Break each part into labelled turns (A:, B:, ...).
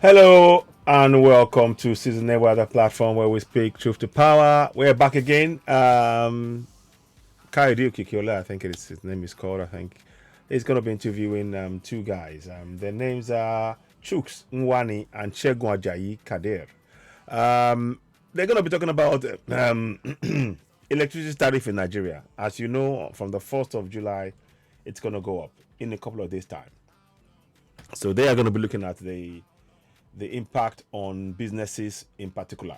A: Hello and welcome to Season Network, the platform where we speak truth to power. We're back again. Kaidio Kikiola, I think his name is called. I think he's going to be interviewing two guys. Their names are Chuks Nwani and Shegun Ajayi Kader. They're going to be talking about electricity tariff in Nigeria. As you know, from the 1st of July, it's going to go up in a couple of days' time. So they are going to be looking at the impact on businesses in particular.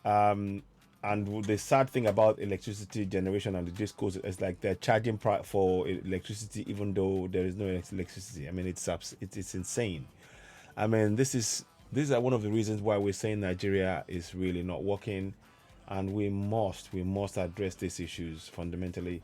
A: Um, and the sad thing about electricity generation and the discourse is like they're charging for electricity even though there is no electricity. I mean, it's insane. I mean, these are one of the reasons why we're saying Nigeria is really not working, and we must address these issues fundamentally.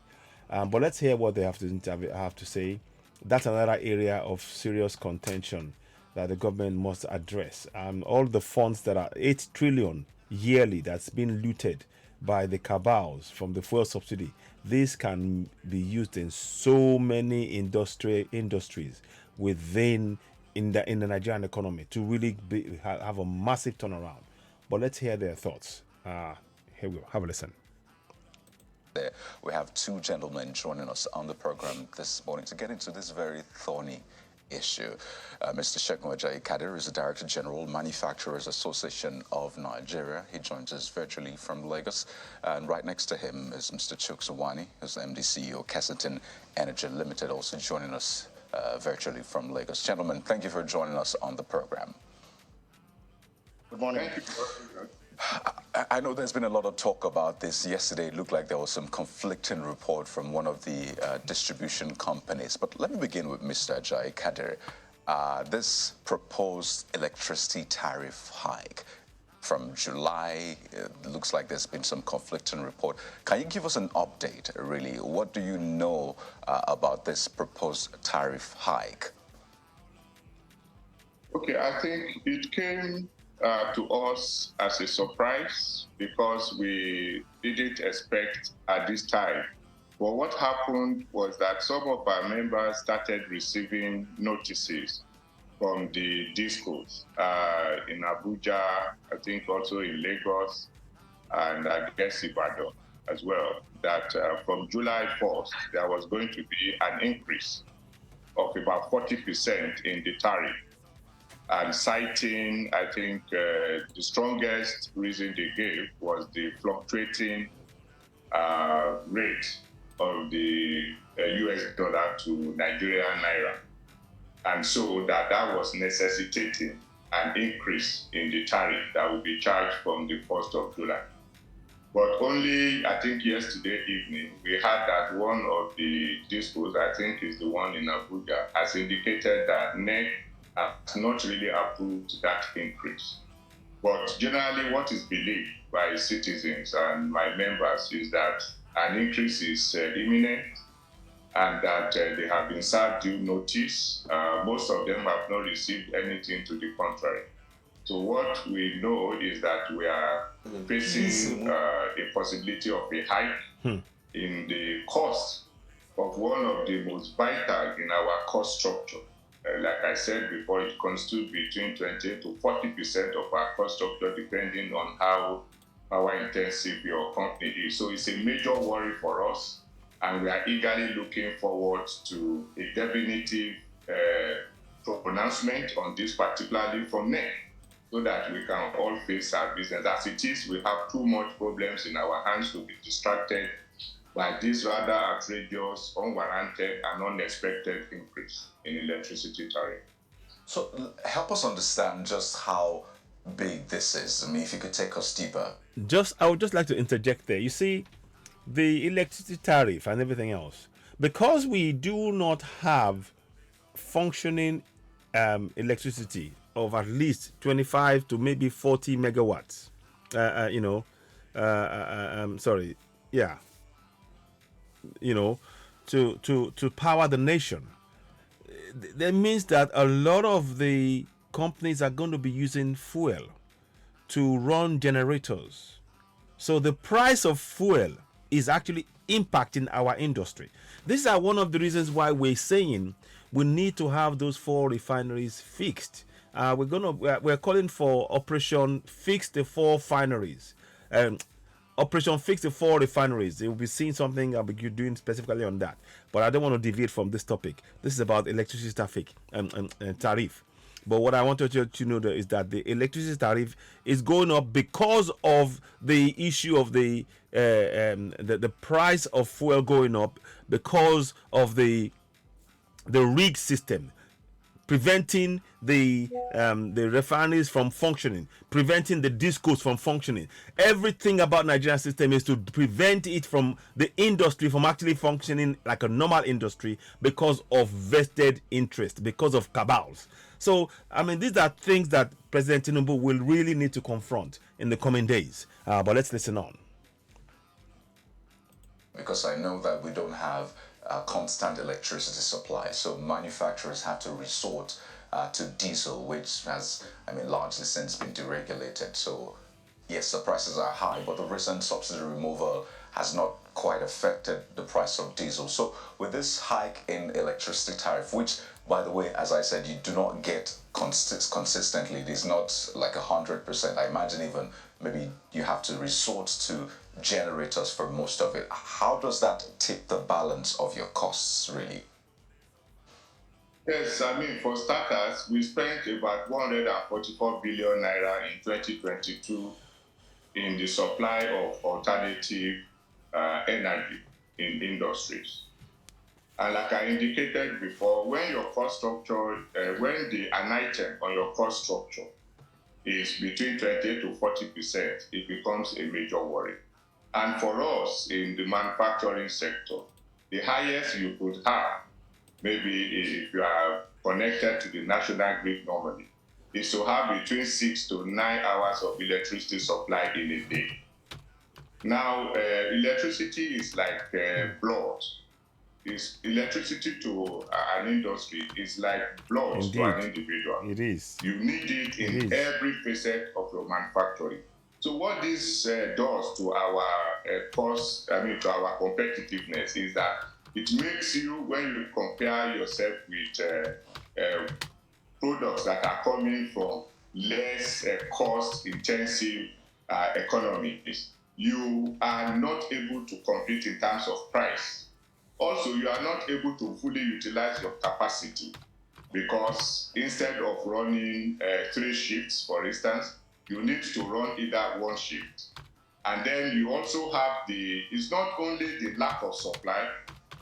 A: But let's hear what they have to say. That's another area of serious contention that the government must address. All the funds that are 8 trillion yearly that's been looted by the cabals from the fuel subsidy. This can be used in so many industries within in the Nigerian economy to really have a massive turnaround. But let's hear their thoughts. Here we go. Have a listen.
B: There, we have two gentlemen joining us on the program this morning to get into this very thorny issue. Mr. Shegun Ajayi Kader is the Director General, Manufacturers Association of Nigeria. He joins us virtually from Lagos. And right next to him is Mr. Chuks Nwani, who's the MD CEO, Kessiton Energy Limited, also joining us virtually from Lagos. Gentlemen, thank you for joining us on the program.
C: Good morning.
D: Thank you.
B: I know there's been a lot of talk about this. Yesterday, it looked like there was some conflicting report from one of the distribution companies. But let me begin with Mr. Ajayi Kader. This proposed electricity tariff hike from July, it looks like there's been some conflicting report. Can you give us an update, really? What do you know about this proposed tariff hike?
D: Okay, I think it came to us as a surprise because we didn't expect at this time. But what happened was that some of our members started receiving notices from the discos in Abuja, I think also in Lagos, and I guess Ibadan as well, that from July 1st, there was going to be an increase of about 40% in the tariff. And citing, I think, the strongest reason they gave was the fluctuating rate of the US dollar to Nigerian naira. And so that was necessitating an increase in the tariff that will be charged from the 1st of July. But only, I think, yesterday evening, we heard that one of the discos, I think is the one in Abuja, has indicated that NEC has not really approved that increase. But generally, what is believed by citizens and my members is that an increase is imminent and that they have been served due notice. Most of them have not received anything to the contrary. So what we know is that we are facing a possibility of a hike in the cost of one of the most vital in our cost structure. Like I said before, it constitutes between 20 to 40% of our cost structure, depending on how power intensive your company is. So it's a major worry for us, and we are eagerly looking forward to a definitive pronouncement on this, particularly from NEC, so that we can all face our business. As it is, we have too much problems in our hands to be distracted by this rather outrageous, unwarranted, and unexpected increase in electricity tariff.
B: So help us understand just how big this is. I mean, if you could take us deeper.
A: I would just like to interject there. You see, the electricity tariff and everything else, because we do not have functioning electricity of at least 25 to maybe 40 megawatts. Sorry, yeah. To power the nation. That means that a lot of the companies are going to be using fuel to run generators. So the price of fuel is actually impacting our industry. These are one of the reasons why we're saying we need to have those 4 refineries fixed We're calling for Operation Fix the Four Refineries. Operation Fix the Four Refineries. You'll be seeing something I'll be doing specifically on that. But I don't want to deviate from this topic. This is about electricity tariff. But what I wanted you to know is that the electricity tariff is going up because of the issue of the price of fuel going up, because of the rig system preventing the refineries from functioning, preventing the discos from functioning. Everything about Nigerian system is to prevent it from the industry from actually functioning like a normal industry because of vested interest, because of cabals. So, I mean, these are things that President TINUBU will really need to confront in the coming days. But let's listen on.
B: Because I know that we don't have constant electricity supply, so manufacturers have to resort to diesel, which has, largely since been deregulated. So, yes, the prices are high, but the recent subsidy removal has not quite affected the price of diesel. So, with this hike in electricity tariff, which, by the way, as I said, you do not get consistently, it is not like 100%. I imagine even maybe you have to resort to generators for most of it. How does that tip the balance of your costs, really?
D: Yes, for starters, we spent about 144 billion naira in 2022 in the supply of alternative energy in industries. And like I indicated before, when your cost structure, an item on your cost structure is between 20 to 40%, it becomes a major worry. And for us in the manufacturing sector, the highest you could have, maybe if you are connected to the national grid normally, is to have between 6 to 9 hours of electricity supply in a day. Now, electricity is like blood. Electricity to an industry is like blood
A: Indeed.
D: to an individual.
A: It is.
D: You need it in every facet of your manufacturing. So what this does to our cost, to our competitiveness, is that it makes you, when you compare yourself with products that are coming from less cost-intensive economies, you are not able to compete in terms of price. Also, you are not able to fully utilize your capacity because instead of running 3 shifts, for instance, you need to run either 1 shift. And then you also have it's not only the lack of supply,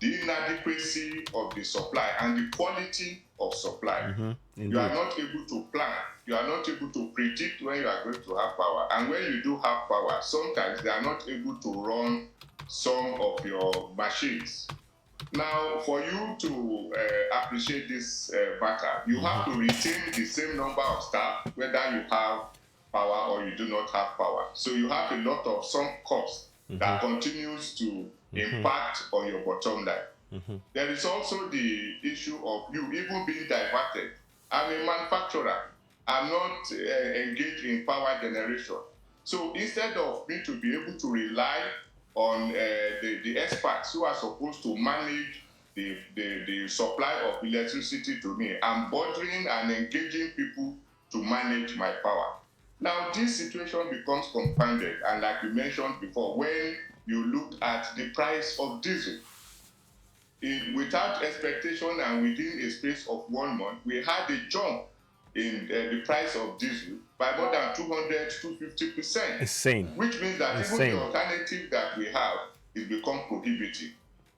D: the inadequacy of the supply and the quality of supply. You are not able to plan. You are not able to predict when you are going to have power. And when you do have power, sometimes they are not able to run some of your machines. Now, for you to appreciate this matter, you have to retain the same number of staff, whether you have power or you do not have power. So you have a lot of sunk cost that continues to impact on your bottom line. There is also the issue of you even being diverted. I'm a manufacturer. I'm not engaged in power generation. So instead of me to be able to rely on the experts who are supposed to manage the supply of electricity to me, I'm bothering and engaging people to manage my power. Now, this situation becomes compounded, and like we mentioned before, when you look at the price of diesel, without expectation and within a space of 1 month, we had a jump in the price of diesel by more than 200 to 250%.
A: Insane.
D: Which means that even the alternative that we have is become prohibitive.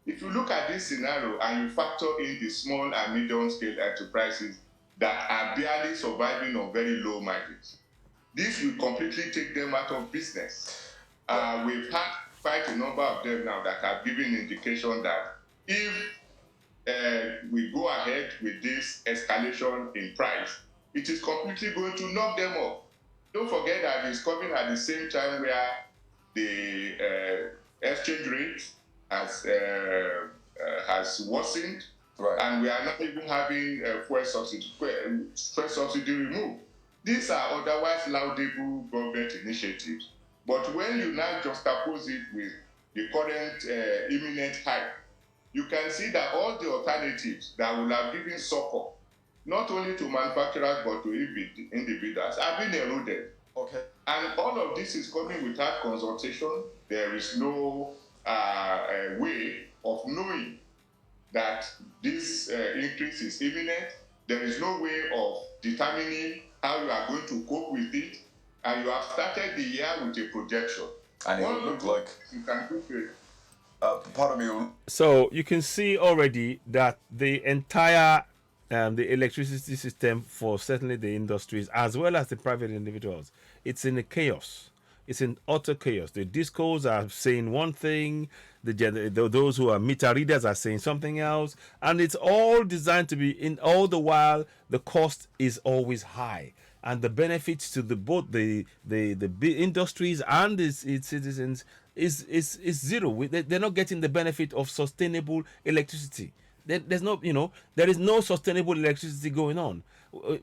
D: If you look at this scenario and you factor in the small and medium scale enterprises that are barely surviving on very low margins, this will completely take them out of business. We've had quite a number of them now that have given indication that if we go ahead with this escalation in price, it is completely going to knock them off. Don't forget that it's coming at the same time where the exchange rate has worsened, right, and we are not even having fuel subsidy removed. These are otherwise laudable government initiatives. But when you now juxtapose it with the current imminent hike, you can see that all the alternatives that would have given succor not only to manufacturers but to individuals, have been eroded.
B: Okay.
D: And all of this is coming without consultation. There is no way of knowing that this increase is imminent. There is no way of determining how you are going to cope with it. And you have started the year with a projection.
B: And it would look like
D: you can do it.
B: pardon me.
A: So you can see already that the entire the electricity system for certainly the industries as well as the private individuals, it's in a chaos. It's in utter chaos. The discos are saying one thing, those who are meter readers are saying something else, and it's all designed to be in all the while the cost is always high, and the benefits to the both the industries and its citizens is zero. They're not getting the benefit of sustainable electricity. There's no, there is no sustainable electricity going on.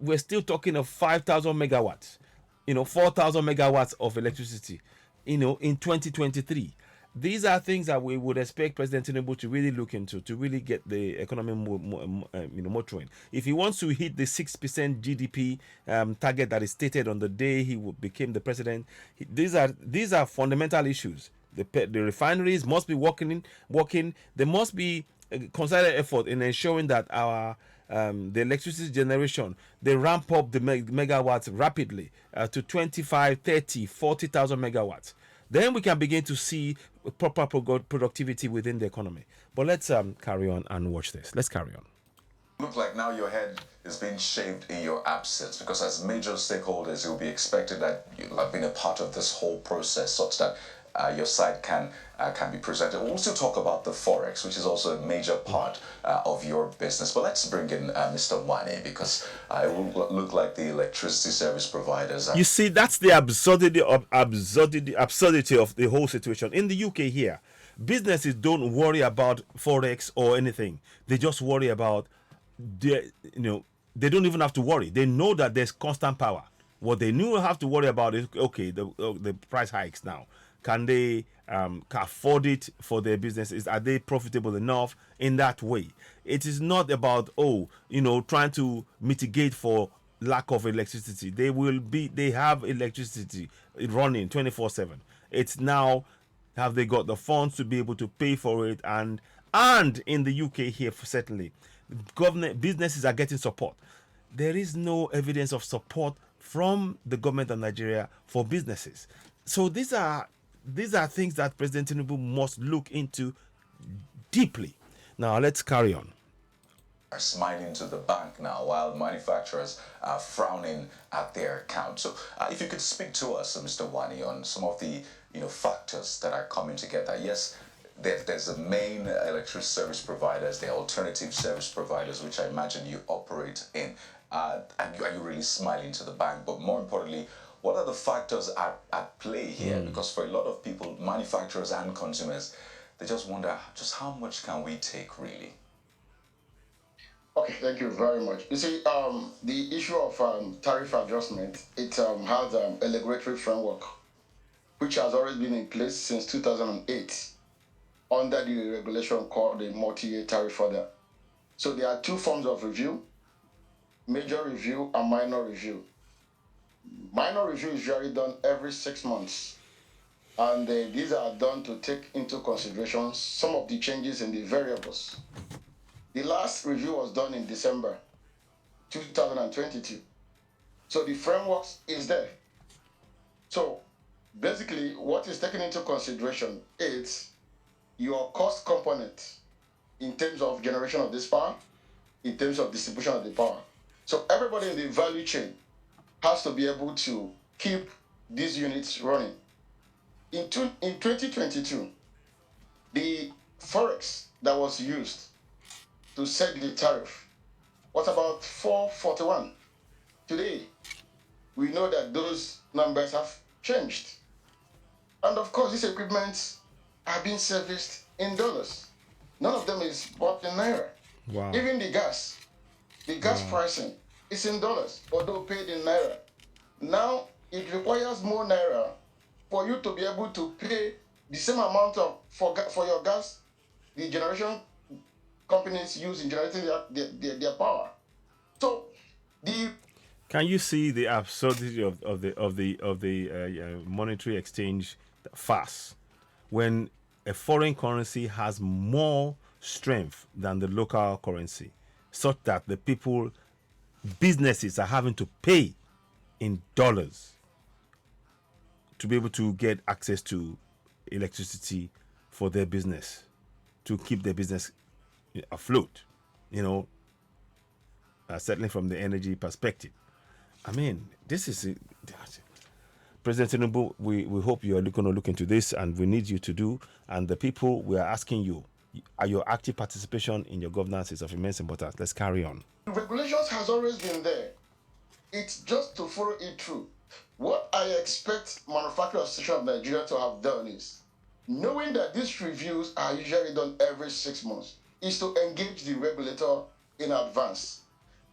A: We're still talking of 5,000 megawatts, 4,000 megawatts of electricity, in 2023. These are things that we would expect President TINUBU to really look into, to really get the economy motoring. If he wants to hit the 6% GDP target that is stated on the day he became the president, these are fundamental issues. The refineries must be working. There must be a concerted effort in ensuring that our the electricity generation, they ramp up the megawatts rapidly to 25, 30, 40,000 megawatts. Then we can begin to see proper productivity within the economy. But let's carry on and watch this. Let's carry on.
B: Look like now your head is being shaved in your absence, because as major stakeholders, it will be expected that you'll have been a part of this whole process such that your side can be presented. We'll also talk about the forex, which is also a major part of your business. But let's bring in Mr. Wane, because it will look like the electricity service providers.
A: You see, that's the absurdity of the whole situation in the UK here. Businesses don't worry about forex or anything. They just worry about they don't even have to worry. They know that there's constant power. What they have to worry about is, okay, the price hikes now. Can they afford it for their businesses? Are they profitable enough in that way? It is not about trying to mitigate for lack of electricity. They have electricity running 24/7. It's now, have they got the funds to be able to pay for it? And in the UK here, certainly, government businesses are getting support. There is no evidence of support from the government of Nigeria for businesses. So these are things that President TINUBU must look into deeply. Now let's carry on.
B: Are smiling to the bank now, while manufacturers are frowning at their account. So if you could speak to us, Mr. Wani, on some of the factors that are coming together. Yes, there's the main electricity service providers, the alternative service providers, which I imagine you operate in. And are you really smiling to the bank? But more importantly, what are the factors at play here? Because for a lot of people, manufacturers and consumers, they just wonder, just how much can we take, really?
C: Okay, thank you very much. You see, the issue of tariff adjustment, it has a regulatory framework, which has already been in place since 2008 under the regulation called the multi-year tariff order. So there are two forms of review: major review and minor review. Minor review is usually done every 6 months, and these are done to take into consideration some of the changes in the variables. The last review was done in December 2022. So the framework is there. So basically, what is taken into consideration is your cost component in terms of generation of this power, in terms of distribution of the power. So everybody in the value chain has to be able to keep these units running. In 2022, the forex that was used to set the tariff was about 441. Today, we know that those numbers have changed. And of course, these equipments are being serviced in dollars. None of them is bought in naira.
A: Wow.
C: Even the gas pricing is in dollars, although paid in naira. Now, it requires more naira for you to be able to pay the same amount for your gas the generation companies use in generating their power. So The
A: Can you see the absurdity of the monetary exchange farce when a foreign currency has more strength than the local currency, such that the people, businesses are having to pay in dollars to be able to get access to electricity for their business, to keep their business afloat, you know, certainly from the energy perspective. I mean, this is President Tinubu. We hope you are going to look into this, and we need you to do. And the people, we are asking you, your active participation in your governance is of immense importance. Let's carry on.
C: regulations has always been there. It's just to follow it through. What I expect Manufacturing Association of Nigeria to have done is, knowing that these reviews are usually done every 6 months, is to engage the regulator in advance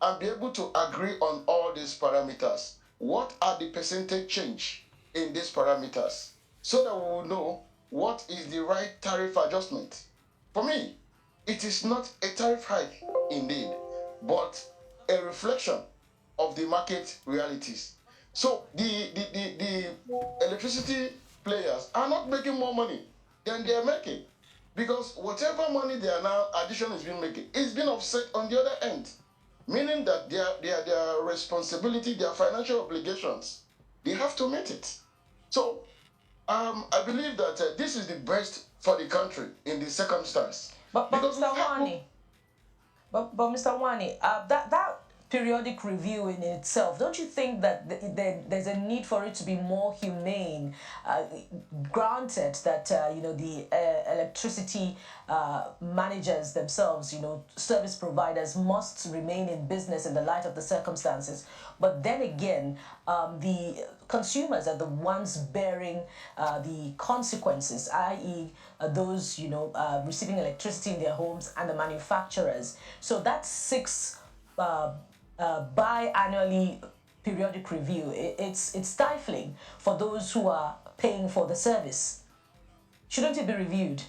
C: and be able to agree on all these parameters. What are the percentage change in these parameters? So that we will know what is the right tariff adjustment. For me, it is not a tariff hike indeed, but a reflection of the market realities. So the electricity players are not making more money than they are making, because whatever money they are now addition is being making is being offset on the other end, meaning that their responsibility, their financial obligations, they have to meet it. So I believe that this is the best for the country in this circumstance.
E: But
C: Because
E: Mr. Wani, but Mr. Wani, that periodic review in itself, don't you think that there's a need for it to be more humane? Granted that the electricity managers themselves, service providers must remain in business in the light of the circumstances. But then again, the consumers are the ones bearing the consequences, i.e., those receiving electricity in their homes, and the manufacturers. So that six biannually periodic review, it's stifling for those who are paying for the service. Shouldn't it be reviewed?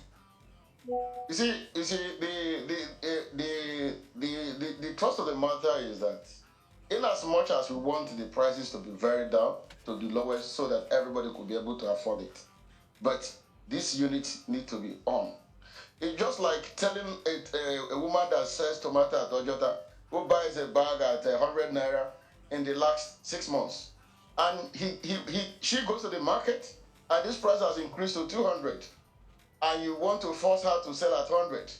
C: The trust of the matter is that, in as much as we want the prices to be very down to the lowest so that everybody could be able to afford it, but these units need to be on. It's just like telling a woman that sells tomato at Ojota, who buys a bag at 100 naira in the last 6 months, and she goes to the market and this price has increased to 200, and you want to force her to sell at 100.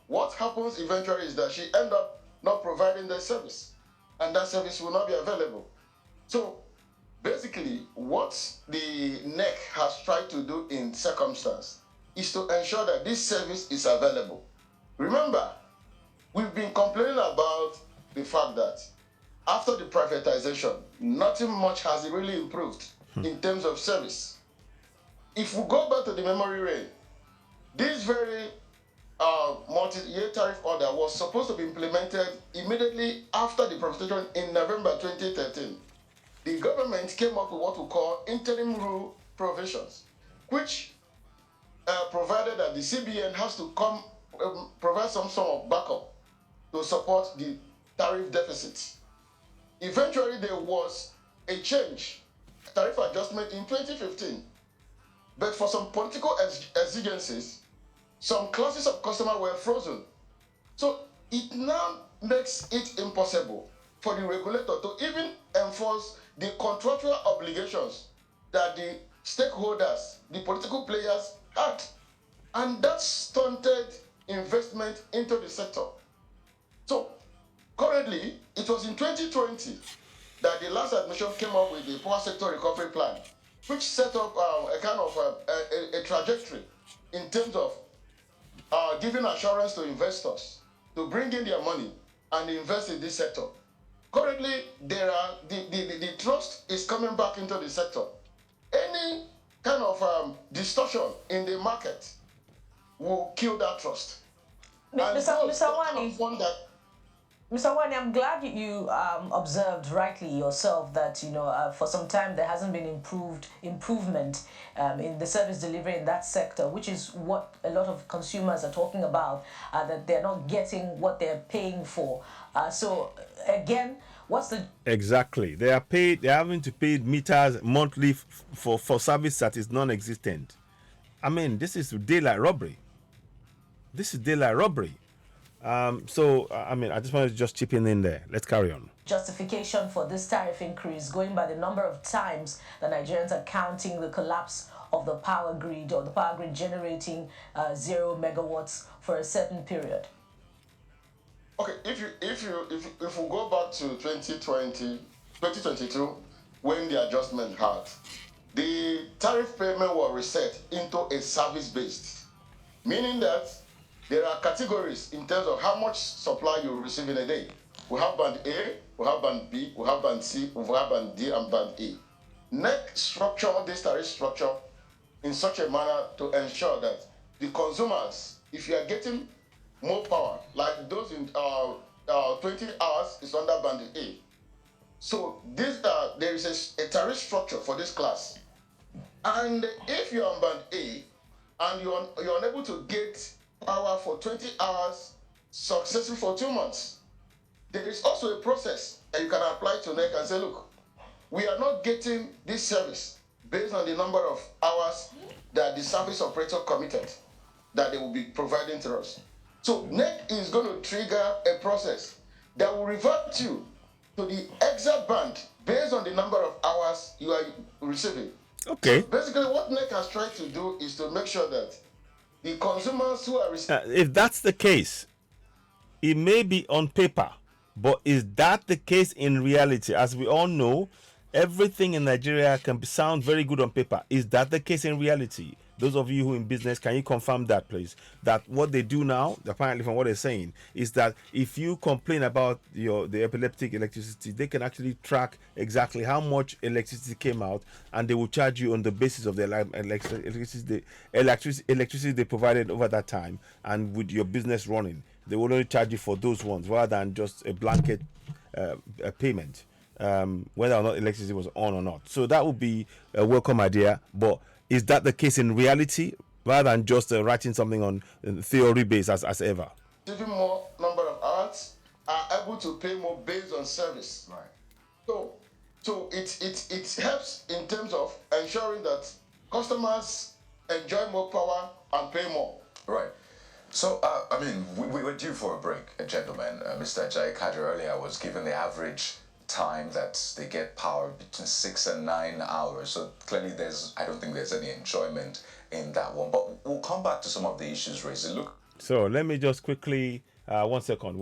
C: What happens eventually is that she ends up not providing the service, and that service will not be available. So basically, what the NEC has tried to do in circumstance is to ensure that this service is available. Remember, we've been complaining about the fact that after the privatization, nothing much has really improved in terms of service. If we go back to the memory lane, this very multi-year tariff order was supposed to be implemented immediately after the privatization in November 2013. The government came up with what we call interim rule provisions, which provided that the CBN has to come provide some sort of backup to support the tariff deficit. Eventually, there was a change, tariff adjustment in 2015, but for some political exigencies, some classes of customers were frozen. So it now makes it impossible for the regulator to even enforce the contractual obligations that the stakeholders, the political players had. And that stunted investment into the sector. So currently, it was in 2020 that the last administration came up with the power sector recovery plan, which set up a kind of a trajectory in terms of giving assurance to investors to bring in their money and invest in this sector. Currently, the trust is coming back into the sector. Any kind of distortion in the market will kill that trust.
E: Mr. Wani, Mr. Wani, I'm glad you observed rightly yourself that for some time there hasn't been improvement in the service delivery in that sector, which is what a lot of consumers are talking about, that they're not getting what they're paying for. So again, What's the
A: Exactly. They are paid. They're having to pay meters monthly for service that is non-existent. I mean, this is daylight robbery. This is daylight robbery. So I mean, I just wanted to just chip in there. Let's carry on.
E: justification for this tariff increase, going by the number of times that Nigerians are counting the collapse of the power grid, or the power grid generating 0 megawatts for a certain period?
C: Okay, if we go back to 2022, when the adjustment had, the tariff payment was reset into a service based, meaning that there are categories in terms of how much supply you receive in a day. We have band A, we have band B, we have band C, we have band D, and band E. NEC structure this tariff structure in such a manner to ensure that the consumers, if you are getting more power, like those in 20 hours is under band A. So this there is a tariff structure for this class. And if you're on band A and you're unable to get power for 20 hours successful for 2 months, there is also a process that you can apply to NEC and say, look, we are not getting this service based on the number of hours that the service operator committed that they will be providing to us. So NEC is going to trigger a process that will revert you to the exact band based on the number of hours you are receiving.
A: Okay.
C: So basically, what NEC has tried to do is to make sure that the consumers who are receiving...
A: If that's the case, it may be on paper, but is that the case in reality? As we all know, everything in Nigeria can sound very good on paper. Is that the case in reality? Those of you who are in business, can you confirm that, please? That what they do now, apparently from what they're saying, is that if you complain about the epileptic electricity, they can actually track exactly how much electricity came out, and they will charge you on the basis of the electricity they provided over that time, and with your business running, they will only charge you for those ones rather than just a blanket payment. Whether or not electricity was on or not. So that would be a welcome idea. But is that the case in reality, rather than just writing something on theory base as ever?
C: Receiving more number of hours are able to pay more based on service.
B: Right.
C: So it helps in terms of ensuring that customers enjoy more power and pay more.
B: Right. So, I mean, we were due for a break, gentlemen. Mr. Ajayi Kadir earlier was given the average time that they get power between 6 and 9 hours. So clearly I don't think there's any enjoyment in that one. But we'll come back to some of the issues raised. Look.
A: So let me just quickly, 1 second.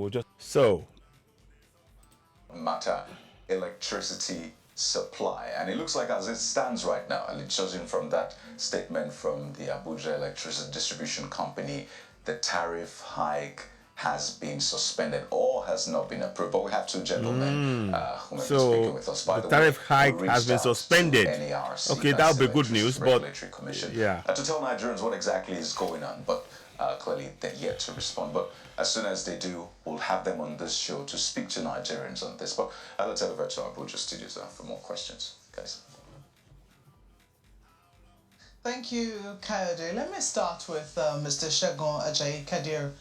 B: Matter electricity supply, and it looks like as it stands right now, and judging from that statement from the Abuja Electricity Distribution Company, the tariff hike has been suspended or has not been approved. But we have two gentlemen who may be speaking with us. By
A: the tariff hike has been suspended.
B: NERC,
A: okay, that would be good news. But
B: Commission,
A: yeah,
B: to tell Nigerians what exactly is going on. But clearly they're yet to respond. But as soon as they do, we'll have them on this show to speak to Nigerians on this. But let's head over to our Abuja studios for more questions, guys.
F: Thank you, Kayode. Let me start with Mr. Segun Ajayi Kadir,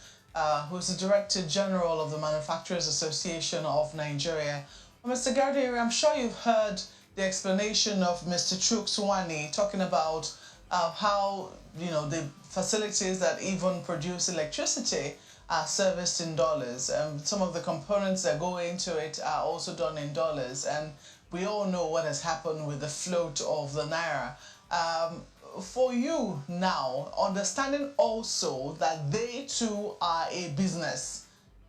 F: who's the Director General of the Manufacturers Association of Nigeria. Mr. Kadir, I'm sure you've heard the explanation of Mr. Chukwuwani talking about how the facilities that even produce electricity are serviced in dollars. Some of the components that go into it are also done in dollars, and we all know what has happened with the float of the naira. For you now, understanding also that they too are a business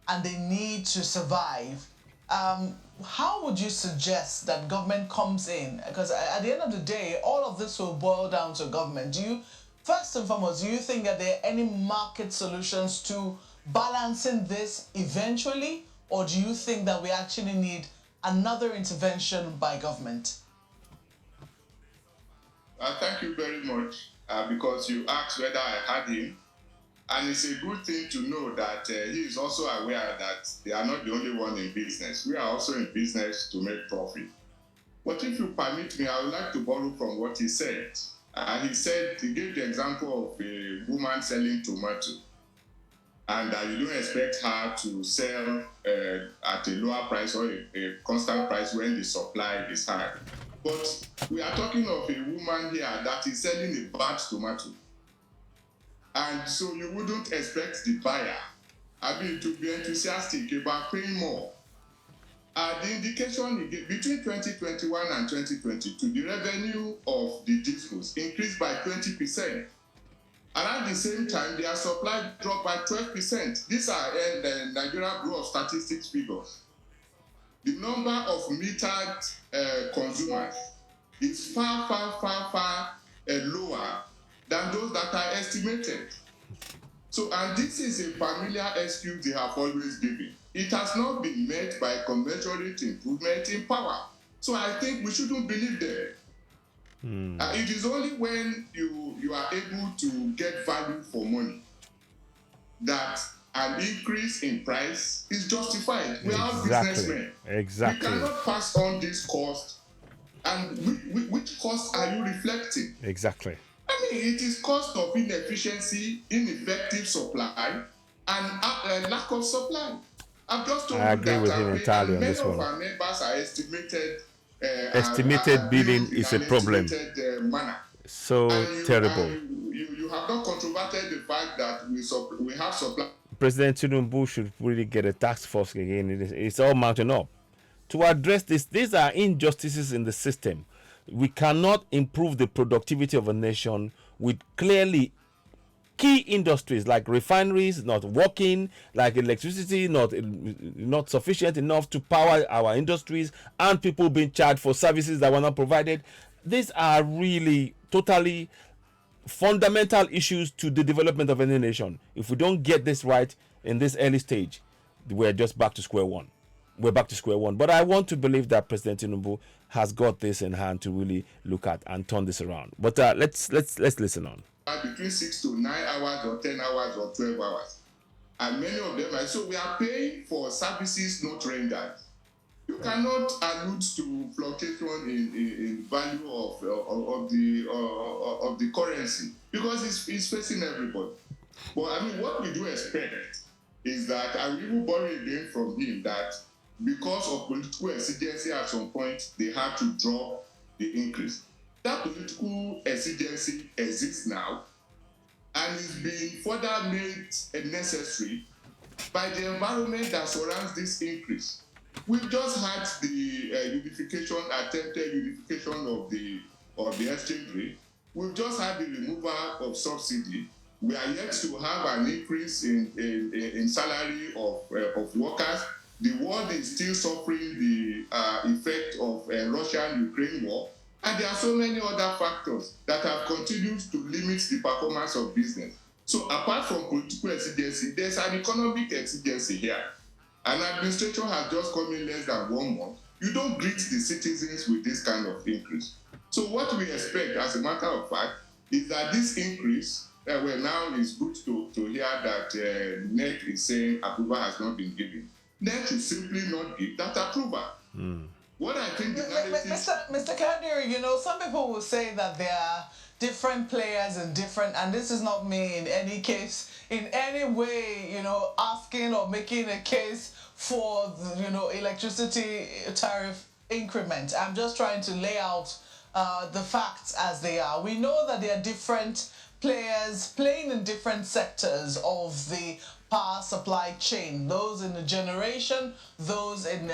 F: and they need to survive, how would you suggest that government comes in? Because at the end of the day, all of this will boil down to government. First and foremost, do you think that there are any market solutions to balancing this eventually, or do you think that we actually need another intervention by government?
D: Thank you very much, because you asked whether I had him, and it's a good thing to know that he is also aware that they are not the only one in business. We are also in business to make profit. But if you permit me, I would like to borrow from what he said. He gave the example of a woman selling tomato. and you don't expect her to sell at a lower price or a constant price when the supply is high. But we are talking of a woman here that is selling a bad tomato. And so you wouldn't expect the buyer, to be enthusiastic about paying more. The indication between 2021 and 2022, the revenue of the diesels increased by 20%. And at the same time, their supply dropped by 12%. These are the Nigeria Bureau of Statistics figures. The number of metered consumers is far lower than those that are estimated. So, and this is a familiar excuse they have always given. It has not been met by commensurate improvement in power. So I think we shouldn't believe them. It is only when you are able to get value for money that an increase in price is justified. We are businessmen.
A: Exactly.
D: We cannot pass on this cost. And which cost are you reflecting?
A: Exactly.
D: I mean, it is cost of inefficiency, ineffective supply, and lack of supply. I've just told
A: I
D: you
A: agree
D: that
A: with him entirely on this
D: many
A: one.
D: of our members are estimated.
A: Estimated billing is a problem.
D: Manner.
A: So terrible.
D: You have not controverted the fact that we have supply.
A: President TINUBU should really get a task force again. It's all mounting up to address this. These are injustices in the system. We cannot improve the productivity of a nation with clearly key industries like refineries not working, like electricity not sufficient enough to power our industries, and people being charged for services that were not provided. These are really totally fundamental issues to the development of any nation. If we don't get this right in this early stage, we're just back to square one. We're back to square one. But I want to believe that President TINUBU has got this in hand to really look at and turn this around. But let's listen on.
D: Between 6 to 9 hours or 10 hours or 12 hours. And many of them, so we are paying for services not rendered. You cannot allude to fluctuation in value of the currency because it's facing everybody. But I mean, what we do expect is that I will even borrow again from him that because of political exigency at some point, they had to drop the increase. That political exigency exists now and is being further made necessary by the environment that surrounds this increase. We've just had the attempted unification of the exchange rate. We've just had the removal of subsidy. We are yet to have an increase in salary of workers. The world is still suffering the effect of Russia-Ukraine war. And there are so many other factors that have continued to limit the performance of business. So apart from political exigency, there's an economic exigency here. An administration has just come in less than 1 month. You don't greet the citizens with this kind of increase. So what we expect, as a matter of fact, is that this increase, now is good to hear that NEC is saying approval has not been given. NEC should simply not give that approval. What I think the narrative...
F: Mr. Kadiri, some people will say that there are different players and this is not me in any case, in any way, asking or making a case for, electricity tariff increment. I'm just trying to lay out the facts as they are. We know that there are different players playing in different sectors of the power supply chain, those in the generation, those in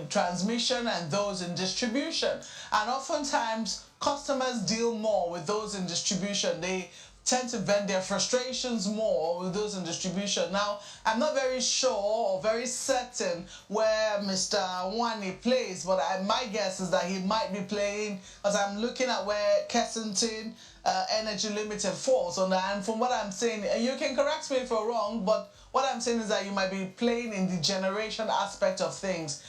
F: transmission, and those in distribution. And oftentimes, customers deal more with those in distribution. They tend to vent their frustrations more with those in distribution. Now, I'm not very sure or very certain where Mr. Wani plays, but my guess is that he might be playing, because I'm looking at where Kensington Energy Limited falls on that. And from what I'm saying, you can correct me if I'm wrong, but what I'm saying is that you might be playing in the generation aspect of things.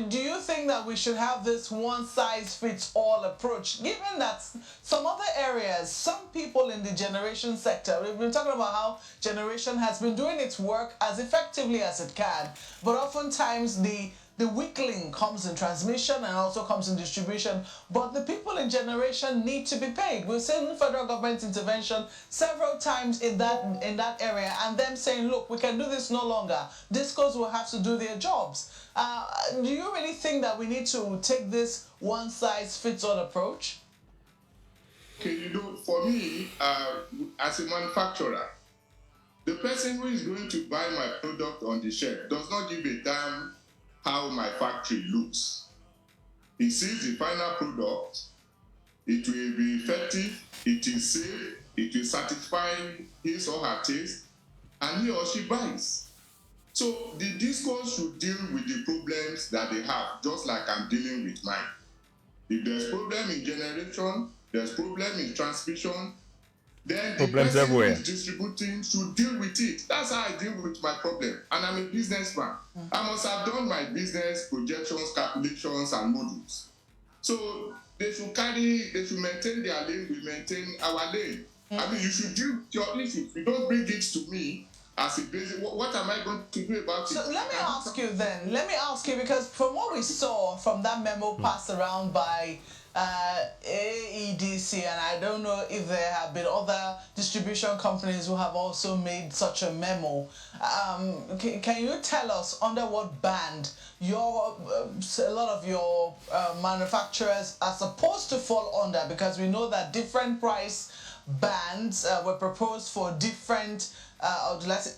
F: Do you think that we should have this one-size-fits-all approach, given that some other areas, some people in the generation sector, we've been talking about how generation has been doing its work as effectively as it can, but oftentimes the the weak link comes in transmission and also comes in distribution, but the people in generation need to be paid. We've seen federal government intervention several times in that area, and them saying, look, we can do this no longer. Discos will have to do their jobs. Do you really think that we need to take this one-size-fits-all approach?
D: Okay, for me, as a manufacturer, the person who is going to buy my product on the shelf does not give a damn how my factory looks. He sees the final product, it will be effective, it is safe, it will satisfy his or her taste, and he or she buys. So the discos should deal with the problems that they have, just like I'm dealing with mine. If there's problem in generation, there's problem in transmission, then the
A: Problems
D: person
A: everywhere.
D: who is distributing should deal with it. That's how I deal with my problem. And I'm a businessman. I must have done my business projections, calculations, and models. So they should maintain their lane, we maintain our lane. I mean, you should deal with your issues. You don't bring it to me as a basic. What am I going to do about it?
F: So let me ask you then. Let me ask you, because from what we saw from that memo passed around by AEDC, and I don't know if there have been other distribution companies who have also made such a memo. Can you tell us under what band a lot of your manufacturers are supposed to fall under? Because we know that different price bands were proposed for different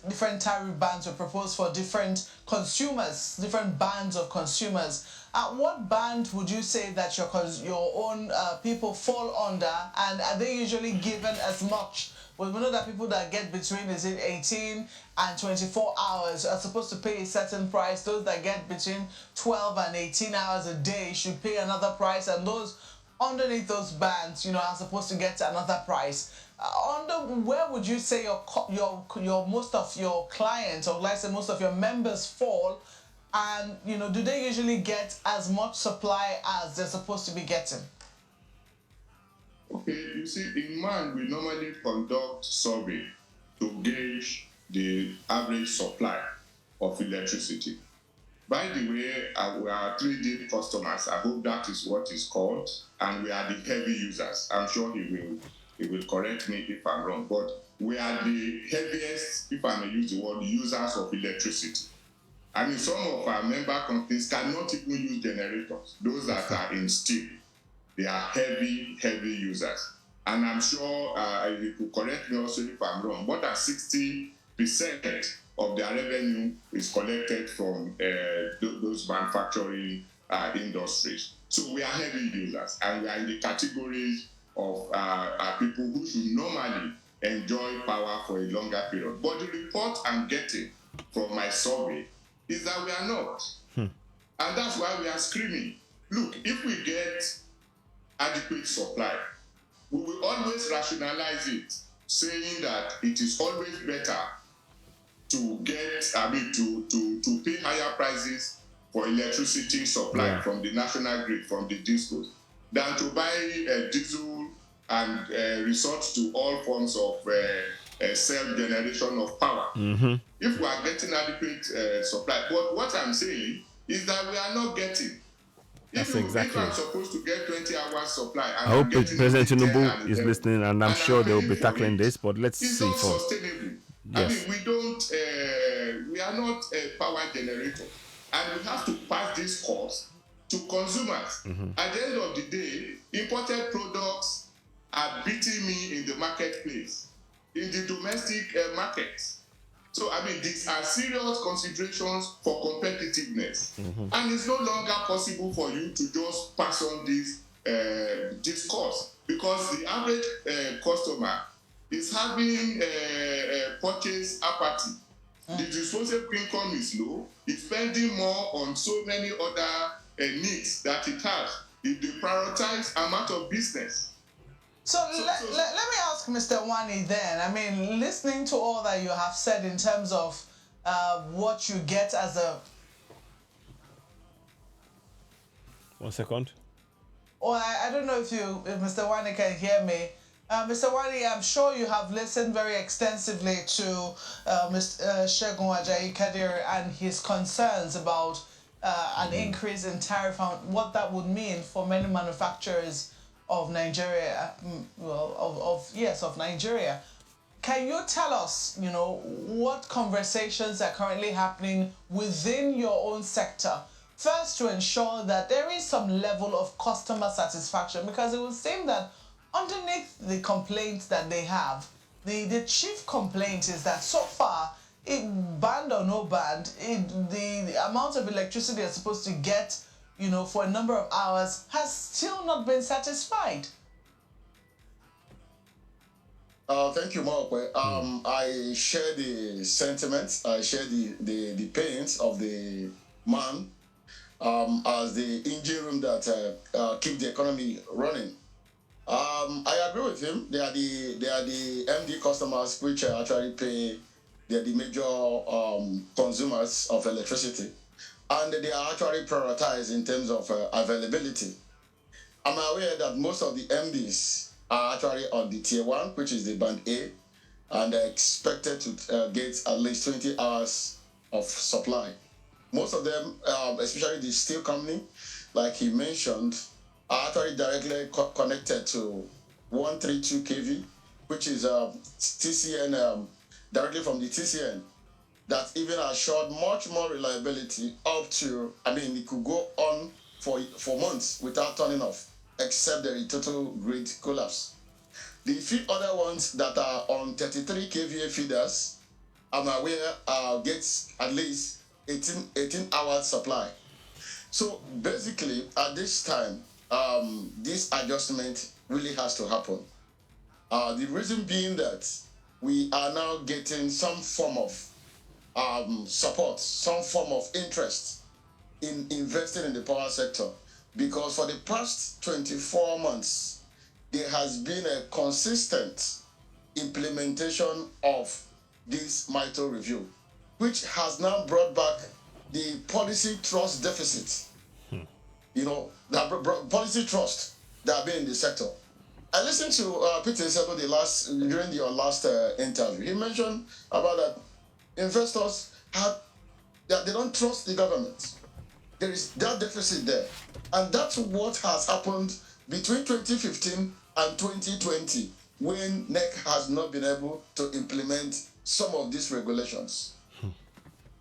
F: different tariff bands were proposed for different consumers, different bands of consumers. At what band would you say that your own people fall under, and are they usually given as much? Well, we know that people that get between 18 and 24 hours are supposed to pay a certain price. Those that get between 12 and 18 hours a day should pay another price, and those underneath those bands, are supposed to get another price. Where would you say your most of your clients, or let's say most of your members, fall? And do they usually get as much supply as they're supposed to be getting?
D: Okay, you see, in MAN, we normally conduct survey to gauge the average supply of electricity. By the way, we are 3D customers. I hope that is what is called, and we are the heavy users. I'm sure he will correct me if I'm wrong, but we are the heaviest, if I may use the word, users of electricity. I mean, some of our member companies cannot even use generators. Those that are in steel, they are heavy users. And I'm sure, you could correct me also if I'm wrong, more than 60% of their revenue is collected from those manufacturing industries. So we are heavy users, and we are in the categories of people who should normally enjoy power for a longer period. But the report I'm getting from my survey is that we are not. And that's why we are screaming. Look, if we get adequate supply, we will always rationalize it, saying that it is always better to to pay higher prices for electricity supply from the national grid, from the discos, than to buy diesel and resort to all forms of self-generation of power. If we are getting adequate supply. But what I'm saying is that we are not getting. If I'm supposed to get 20 hours supply, and
A: I hope President TINUBU is listening, and I'm sure they'll be tackling this, but let's see first.
D: It's not sustainable.
A: Yes.
D: I mean, we are not a power generator, and we have to pass this cost to consumers. At the end of the day, imported products are beating me in the marketplace, in the domestic markets. So, I mean, these are serious considerations for competitiveness. And it's no longer possible for you to just pass on this cost, because the average customer is having purchase apathy. The disposable income is low. It's spending more on so many other needs that it has. If they prioritize amount of business.
F: So let me ask Mr. Wani then. I mean, listening to all that you have said in terms of what you get as a...
A: 1 second.
F: Oh, I don't know if Mr. Wani can hear me. Mr. Wani, I'm sure you have listened very extensively to Mr. Segun Ajayi Kadir and his concerns about an increase in tariff and what that would mean for many manufacturers of Nigeria, of Nigeria. Can you tell us, what conversations are currently happening within your own sector? First, to ensure that there is some level of customer satisfaction, because it would seem that underneath the complaints that they have, the chief complaint is that so far, banned or no banned, the amount of electricity they're supposed to get, for a number of hours has still not been satisfied.
C: Thank you, Mark. I share the sentiments. I share the pains of the man as the engine room that keep the economy running. I agree with him. They are the MD customers which actually pay. They are the major consumers of electricity, and they are actually prioritized in terms of availability. I'm aware that most of the MDs are actually on the tier one, which is the band A, and they're expected to get at least 20 hours of supply. Most of them, especially the steel company, like he mentioned, are actually directly connected to 132 kV, which is TCN, directly from the TCN. That even assured much more reliability up to, it could go on for months without turning off, except the total grid collapse. The few other ones that are on 33 kVA feeders, I'm aware, gets at least 18 hours supply. So basically, at this time, this adjustment really has to happen. The reason being that we are now getting some form of support, some form of interest in investing in the power sector, because for the past 24 months, there has been a consistent implementation of this MITO review, which has now brought back the policy trust deficit. The policy trust that have been in the sector. I listened to Peter Sebo during your last interview. He mentioned about that investors they don't trust the government. There is that deficit there, and that's what has happened between 2015 and 2020, when NEC has not been able to implement some of these regulations.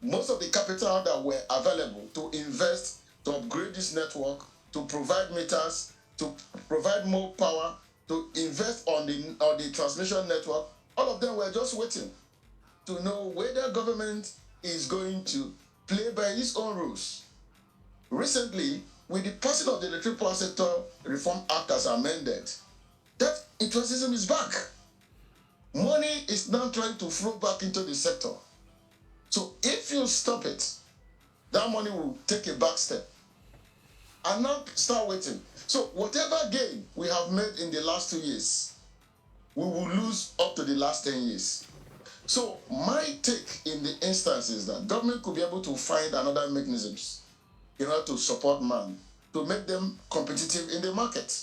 C: Most of the capital that were available to invest, to upgrade this network, to provide meters, to provide more power, to invest on the transmission network, all of them were just waiting to know whether government is going to play by its own rules. Recently, with the passing of the Electric Power Sector Reform Act as amended, that enthusiasm is back. Money is now trying to flow back into the sector. So if you stop it, that money will take a back step and now start waiting. So whatever gain we have made in the last 2 years, we will lose up to the last 10 years. So my take in the instance is that government could be able to find another mechanisms in order to support man, to make them competitive in the market,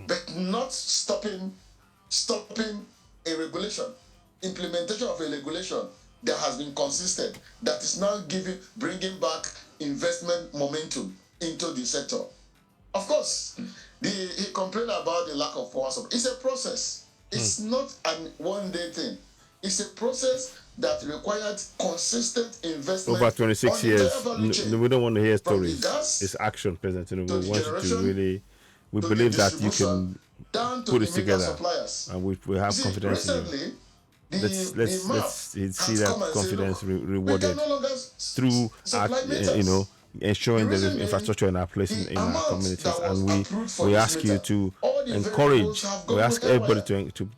C: but not stopping a regulation, implementation of a regulation that has been consistent, that is now bringing back investment momentum into the sector. Of course, he complained about the lack of power supply. It's a process. It's not an one-day thing. It's a process that required consistent investment
A: over 26 years. We don't want to hear stories.
C: Gas,
A: it's action, President TINUBU. We want you to
C: generation,
A: really. We
C: to
A: believe
C: the
A: that you can
C: down to
A: put
C: the
A: it
C: mega
A: together,
C: suppliers.
A: and we have confidence in you.
C: Recently,
A: Let's see that confidence rewarded through ensuring the infrastructure in our place in our communities, and we ask you to encourage. We ask everybody to.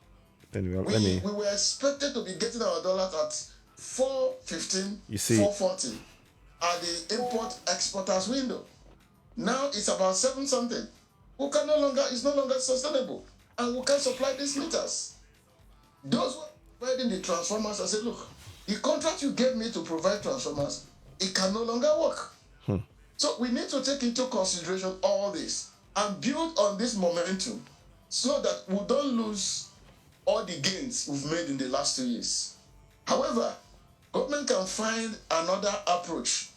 C: We were expected to be getting our dollars at 415, 440 at the import-exporters window. Now it's about 7 something. It's no longer sustainable, and we can't supply these meters. Those who are providing the transformers, I said, look, the contract you gave me to provide transformers, it can no longer work. So we need to take into consideration all this and build on this momentum so that we don't lose all the gains we've made in the last 2 years. However, government can find another approach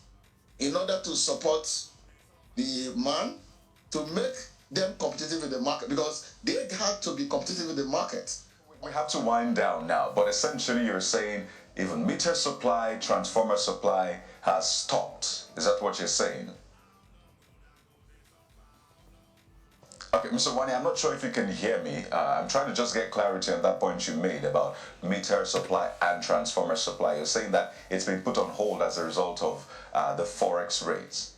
C: in order to support the man to make them competitive in the market, because they had to be competitive in the market.
B: We have to wind down now, but essentially you're saying even meter supply, transformer supply has stopped. Is that what you're saying? Okay, Mr. Wani, I'm not sure if you can hear me. I'm trying to just get clarity on that point you made about meter supply and transformer supply. You're saying that it's been put on hold as a result of the forex rates.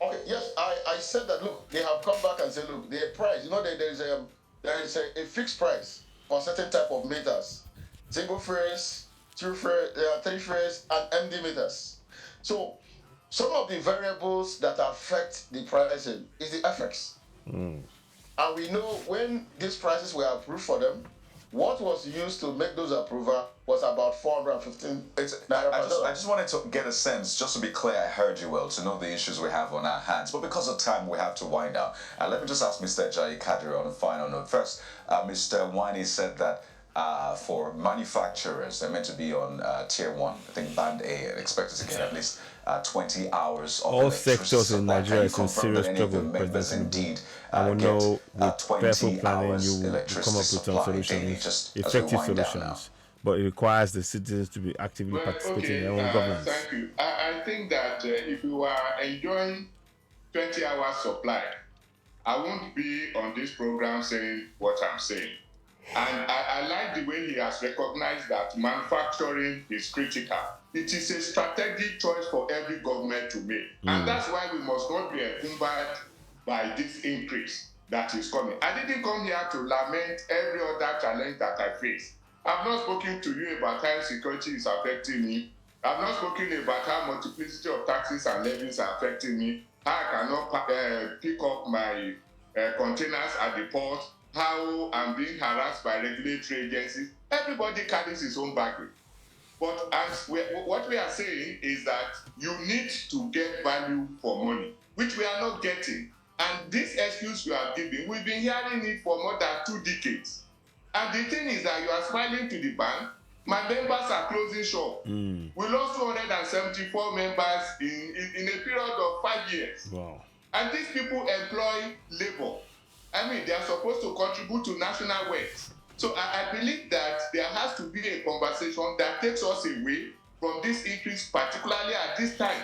C: Okay, yes, I said that. Look, they have come back and said, look, the price. You know, there is a fixed price for certain type of meters, single phase, two phase, three phase, and MD meters. So some of the variables that affect the pricing is the FX. And we know when these prices were approved for them, what was used to make those approval was about 415 naira per dollar.
B: I just wanted to get a sense, just to be clear, I heard you well, to know the issues we have on our hands. But because of time, we have to wind down. And let me just ask Mr. Jai Kadri on a final note. First, Mr. Wani said that for manufacturers, they're meant to be on tier 1, I think band A, and expected to get at least 20 hours of
A: All sectors in
B: supply.
A: Nigeria
B: Can you
A: is in
B: confirm
A: serious
B: that any of the
A: trouble,
B: members
A: President Tinubu.
B: indeed
A: I will know with
B: 20
A: careful planning
B: hours
A: you will come up
B: electricity
A: with some
B: supply daily,
A: solutions,
B: just as we
A: effective
B: wind down now?
A: solutions. But it requires the citizens to be actively participating in their own governance.
D: Thank you. I think that if you are enjoying 20 hours supply, I won't be on this program saying what I'm saying. And I like the way he has recognized that manufacturing is critical. It is a strategic choice for every government to make. And that's why we must not be encumbered by this increase that is coming. I didn't come here to lament every other challenge that I face. I've not spoken to you about how security is affecting me. I've not spoken about how multiplicity of taxes and levies are affecting me, how I cannot pick up my containers at the port, how I'm being harassed by regulatory agencies. Everybody carries his own baggage. But what we are saying is that you need to get value for money, which we are not getting. And this excuse you are giving, we've been hearing it for more than 2 decades. And the thing is that you are smiling to the bank. My members are closing shop. We lost 274 members in a period of 5 years.
A: Wow.
D: And these people employ labor. I mean, they are supposed to contribute to national wealth. So I believe that there has to be a conversation that takes us away from this increase, particularly at this time.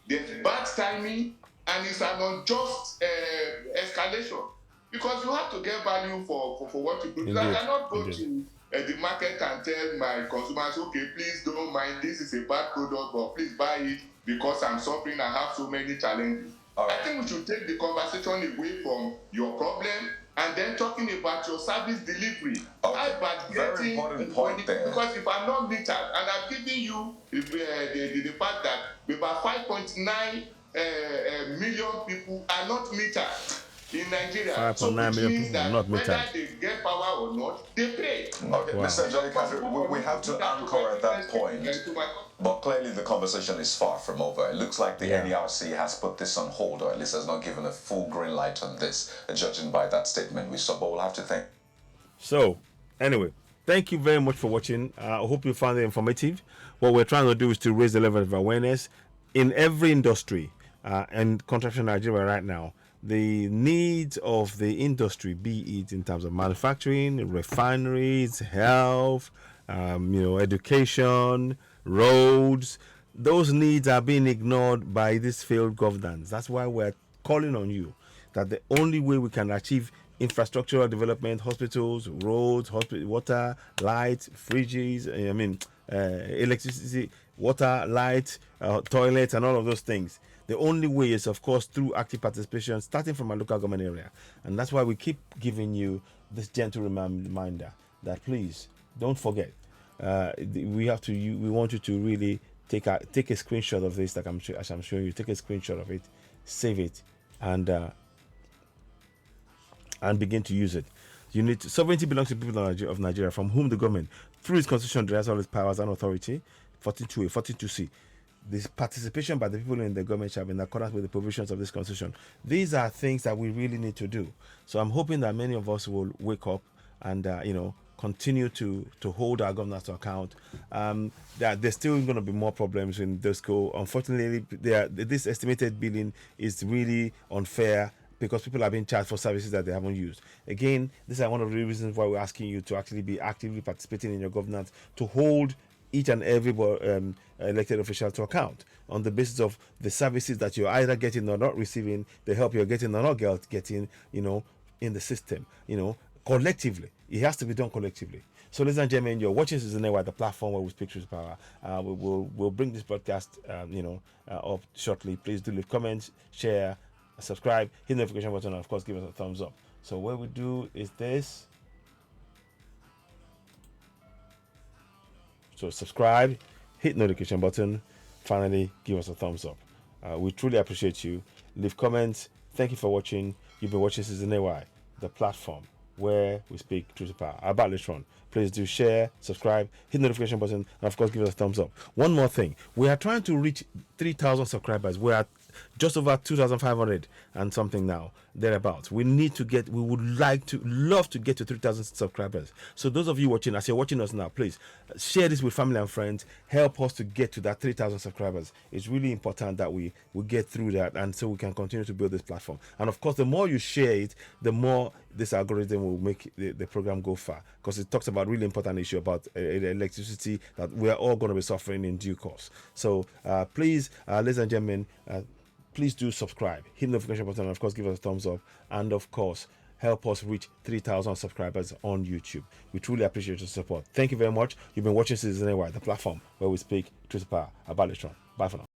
D: There's bad timing and it's an unjust escalation. Because you have to get value for what you produce. I cannot go to the market and tell my consumers, okay, please don't mind, this is a bad product, but please buy it because I'm suffering, I have so many challenges. Right. I think we should take the conversation away from your problem and then talking about your service delivery.
B: Okay. Very important point there.
D: Because if I'm not metered, and I'm giving you the fact that about 5.9 million people are not metered in Nigeria. So which means that whether they get power or not, they pay.
B: Okay, wow. Mr. Jolly, we have to anchor at that point. But clearly the conversation is far from over. It looks like the NERC has put this on hold, or at least has not given a full green light on this, judging by that statement we saw. But we'll have to thank.
A: So, anyway, thank you very much for watching. I hope you found it informative. What we're trying to do is to raise the level of awareness in every industry and contraction in Nigeria right now. The needs of the industry, be it in terms of manufacturing, refineries, health, education, roads, those needs are being ignored by this failed governance. That's why we're calling on you that the only way we can achieve infrastructural development, hospitals, roads, water, light, fridges, electricity, water, light, toilets, and all of those things. The only way is, of course, through active participation, starting from a local government area. And that's why we keep giving you this gentle reminder that please don't forget. We want you to really take a screenshot of this, as I'm showing you. Take a screenshot of it, save it, and begin to use it. Sovereignty belongs to the people of Nigeria, from whom the government, through its constitution, derives all its powers and authority. 42A, 42C. This participation by the people in the government shall be in accordance with the provisions of this constitution. These are things that we really need to do. So I'm hoping that many of us will wake up and continue to hold our governors to account. That there's still going to be more problems in this school. Unfortunately, this estimated billing is really unfair because people are being charged for services that they haven't used. Again, this is one of the reasons why we're asking you to actually be actively participating in your governance, to hold each and every elected official to account on the basis of the services that you're either getting or not receiving, the help you're getting or not getting, in the system, collectively. It has to be done collectively. So, ladies and gentlemen, you're watching Season A, the platform where we speak truth to power. We'll bring this broadcast, up shortly. Please do leave comments, share, subscribe, hit the notification button, and of course, give us a thumbs up. So, what we do is this. So, subscribe, hit the notification button, finally, give us a thumbs up. We truly appreciate you. Leave comments. Thank you for watching. You've been watching Season A, the platform where we speak truth to power. About later on. Please do share, subscribe, hit the notification button, and of course give us a thumbs up. One more thing, we are trying to reach 3,000 subscribers. We're at just over 2,500 and something now, thereabouts. We would love to get to 3,000 subscribers. So those of you watching, as you're watching us now, please share this with family and friends. Help us to get to that 3,000 subscribers. It's really important that we get through that, and so we can continue to build this platform. And of course, the more you share it, the more this algorithm will make the program go far, because it talks about really important issue about electricity that we are all going to be suffering in due course. So please, ladies and gentlemen, please do subscribe, hit the notification button, and of course give us a thumbs up, and of course help us reach 3,000 subscribers on YouTube. We truly appreciate your support. Thank you very much. You've been watching Season A, the platform where we speak truth to power. About later on. Bye for now.